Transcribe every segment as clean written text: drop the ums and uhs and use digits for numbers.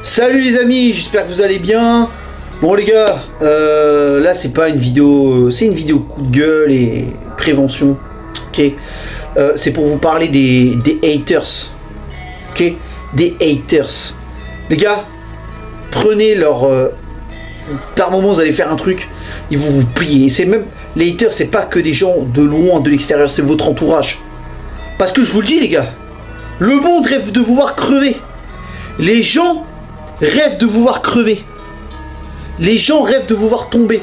Salut les amis, j'espère que vous allez bien. Bon les gars, là c'est pas une vidéo, c'est une vidéo coup de gueule et prévention. Ok, c'est pour vous parler des haters. Ok, des haters. Les gars, prenez leur... par moment vous allez faire un truc, ils vont vous plier. C'est même, les haters c'est pas que des gens de loin, de l'extérieur, c'est votre entourage. Parce que je vous le dis les gars, le monde rêve de vous voir crever. Les gens rêvent de vous voir crever. Les gens rêvent de vous voir tomber.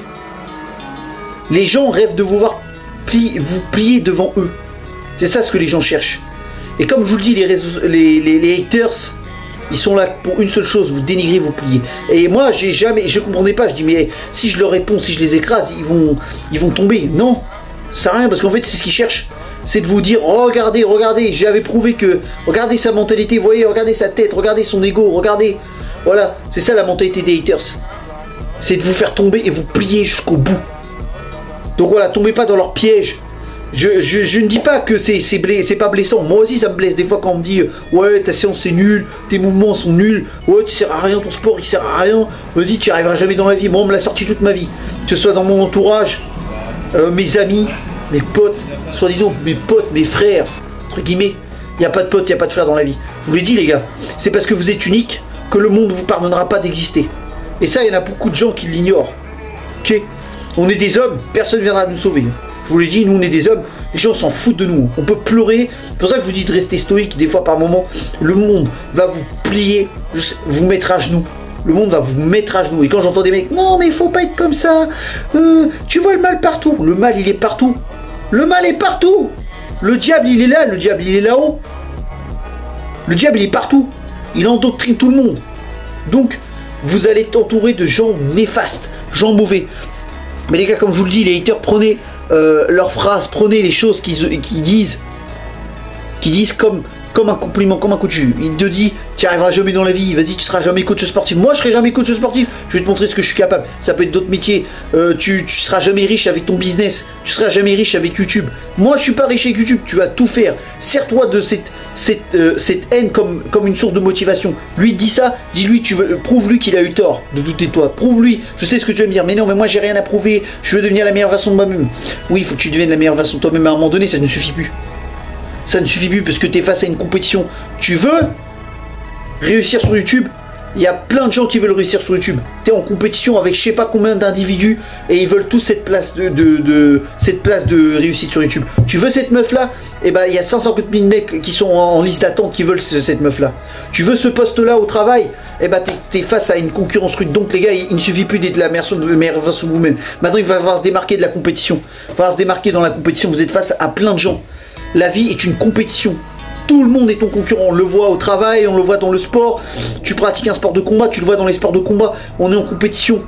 Les gens rêvent de vous voir vous plier devant eux. C'est ça ce que les gens cherchent. Et comme je vous le dis, les haters, ils sont là pour une seule chose, vous dénigrer, vous plier. Et moi, je comprenais pas. Je dis mais si je leur réponds, si je les écrase, ils vont tomber. Non, ça sert à rien parce qu'en fait c'est ce qu'ils cherchent. C'est de vous dire, oh, regardez, regardez, j'avais prouvé que, regardez sa mentalité, vous voyez, regardez sa tête, regardez son ego, regardez. Voilà, c'est ça la mentalité des haters. C'est de vous faire tomber et vous plier jusqu'au bout. Donc voilà, tombez pas dans leur piège. Je ne dis pas que c'est pas blessant. Moi aussi ça me blesse des fois quand on me dit, ouais, ta séance c'est nul, tes mouvements sont nuls, ouais, tu sers à rien, ton sport il sert à rien, vas-y, tu n'y arriveras jamais dans la vie. Moi on me l'a sorti toute ma vie. Que ce soit dans mon entourage, mes amis, mes potes, soi-disant mes potes, mes frères, entre guillemets, il n'y a pas de potes, il n'y a pas de frères dans la vie. Je vous l'ai dit les gars, c'est parce que vous êtes unique que le monde ne vous pardonnera pas d'exister. Et ça, il y en a beaucoup de gens qui l'ignorent. Ok, on est des hommes, personne ne viendra nous sauver. Je vous l'ai dit, nous on est des hommes, les gens s'en foutent de nous. On peut pleurer, c'est pour ça que je vous dis de rester stoïque, des fois par moment, le monde va vous plier, vous mettre à genoux. Le monde va vous mettre à genoux. Et quand j'entends des mecs, non mais il faut pas être comme ça, tu vois le mal partout. Le mal il est partout. Le mal est partout. Le diable il est là, le diable il est là-haut. Le diable il est partout. Il endoctrine tout le monde. Donc vous allez être entouré de gens néfastes, gens mauvais. Mais les gars, comme je vous le dis, les haters, prenez leurs phrases, prenez les choses qu'ils disent comme un compliment, comme un coach. Il te dit, tu n'y arriveras jamais dans la vie, vas-y, tu seras jamais coach sportif. Moi, je serai jamais coach sportif, je vais te montrer ce que je suis capable. Ça peut être d'autres métiers. Tu seras jamais riche avec ton business, tu seras jamais riche avec YouTube. Moi, je suis pas riche avec YouTube, tu vas tout faire. Sers-toi de cette haine comme une source de motivation. Lui, dis ça, dis-lui, prouve-lui qu'il a eu tort de douter de toi. Prouve-lui, je sais ce que tu vas me dire, mais non, mais moi, j'ai rien à prouver, je veux devenir la meilleure version de moi-même. Oui, il faut que tu deviennes la meilleure version de toi-même, mais à un moment donné, ça ne suffit plus. Ça ne suffit plus parce que tu es face à une compétition. Tu veux réussir sur YouTube? Il y a plein de gens qui veulent réussir sur YouTube. Tu es en compétition avec je sais pas combien d'individus et ils veulent tous cette place de réussite sur YouTube. Tu veux cette meuf là? Et ben il y a 550 000 mecs qui sont en liste d'attente qui veulent cette meuf là. Tu veux ce poste là au travail? Et ben t'es face à une concurrence rude. Donc les gars, il ne suffit plus d'être la meilleure version de vous-même. Maintenant il va falloir se démarquer de la compétition. Il va falloir se démarquer dans la compétition. Vous êtes face à plein de gens. La vie est une compétition. Tout le monde est ton concurrent. On le voit au travail, on le voit dans le sport. Tu pratiques un sport de combat, tu le vois dans les sports de combat. On est en compétition.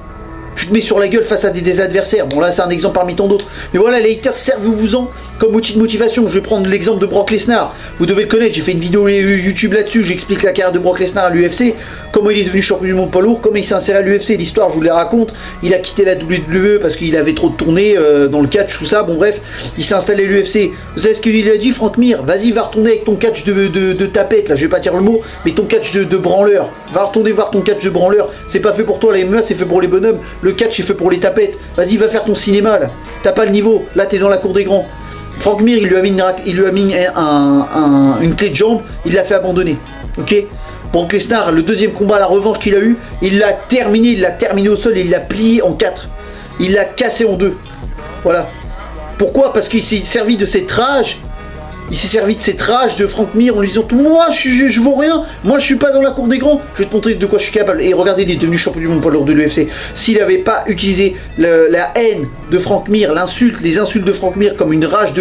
Tu te mets sur la gueule face à des adversaires. Bon là c'est un exemple parmi tant d'autres. Mais voilà, les haters, servez-vous-en comme outil de motivation. Je vais prendre l'exemple de Brock Lesnar. Vous devez le connaître, j'ai fait une vidéo YouTube là-dessus. J'explique la carrière de Brock Lesnar à l'UFC. Comment il est devenu champion du monde poids lourd. Comment il s'est inséré à l'UFC. L'histoire je vous la raconte. Il a quitté la WWE parce qu'il avait trop de tournées dans le catch, tout ça. Bon bref, il s'est installé à l'UFC. Vous savez ce qu'il a dit, Frank Mir? Vas-y, va retourner avec ton catch de tapette. Là je vais pas dire le mot, mais ton catch de branleur. Va retourner voir ton catch de branleur. C'est pas fait pour toi, la MMA c'est fait pour les bonhommes. Le catch est fait pour les tapettes. Vas-y, va faire ton cinéma là. T'as pas le niveau. Là, t'es dans la cour des grands. Frank Mir, il lui a mis une clé de jambe. Il l'a fait abandonner. Ok. Brock Lesnar, le deuxième combat, la revanche qu'il a eu, il l'a terminé au sol et il l'a plié en 4. Il l'a cassé en 2. Voilà. Pourquoi? Parce qu'il s'est servi de cette rage. Il s'est servi de cette rage de Frank Mir en lui disant, moi je vaux rien, moi je suis pas dans la cour des grands, je vais te montrer de quoi je suis capable. Et regardez, il est devenu champion du monde poids lourd de l'UFC. S'il n'avait pas utilisé la haine de Frank Mir, les insultes de Frank Mir comme une rage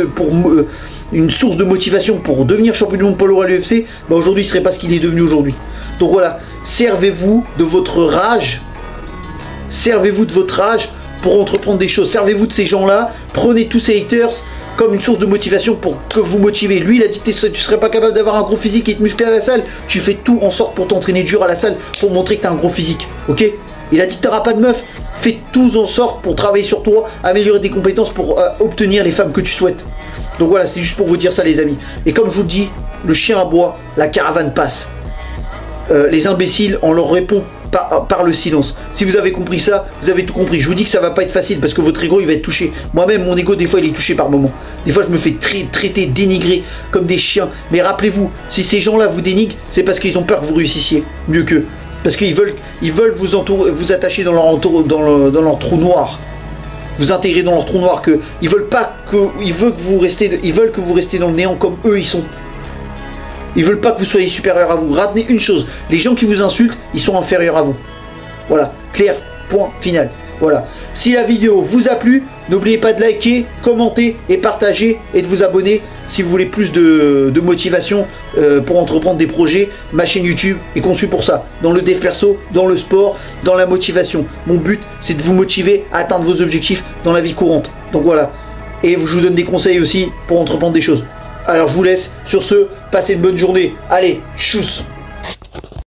une source de motivation pour devenir champion du monde poids lourd à l'UFC, bah aujourd'hui il serait pas ce qu'il est devenu aujourd'hui. Donc voilà, servez-vous de votre rage, pour entreprendre des choses. Servez-vous de ces gens-là, prenez tous ces haters comme une source de motivation pour que vous motivez. Lui, il a dit que tu serais pas capable d'avoir un gros physique et de muscler à la salle. Tu fais tout en sorte pour t'entraîner dur à la salle pour montrer que tu as un gros physique. Ok? Il a dit que tu n'auras pas de meuf. Fais tout en sorte pour travailler sur toi, améliorer tes compétences pour obtenir les femmes que tu souhaites. Donc voilà, c'est juste pour vous dire ça les amis. Et comme je vous le dis, le chien aboie, la caravane passe. les imbéciles, on leur répond par le silence. Si vous avez compris ça, vous avez tout compris. Je vous dis que ça va pas être facile parce que votre ego il va être touché. Moi-même, mon ego des fois il est touché par moments. Des fois je me fais traiter, dénigrer comme des chiens. Mais rappelez-vous, si ces gens-là vous dénigrent, c'est parce qu'ils ont peur que vous réussissiez mieux qu'eux. Parce qu'ils veulent vous attacher dans leur trou noir. Vous intégrer dans leur trou noir, que ils veulent que vous restiez dans le néant comme eux ils sont. Ils veulent pas que vous soyez supérieur à vous. Retenez une chose, les gens qui vous insultent, ils sont inférieurs à vous. Voilà, clair, point final. Voilà. Si la vidéo vous a plu, n'oubliez pas de liker, commenter et partager et de vous abonner si vous voulez plus de motivation pour entreprendre des projets. Ma chaîne YouTube est conçue pour ça. Dans le dev perso, dans le sport, dans la motivation. Mon but, c'est de vous motiver à atteindre vos objectifs dans la vie courante. Donc voilà. Et je vous donne des conseils aussi pour entreprendre des choses. Alors je vous laisse. Sur ce, passez une bonne journée. Allez, tchuss!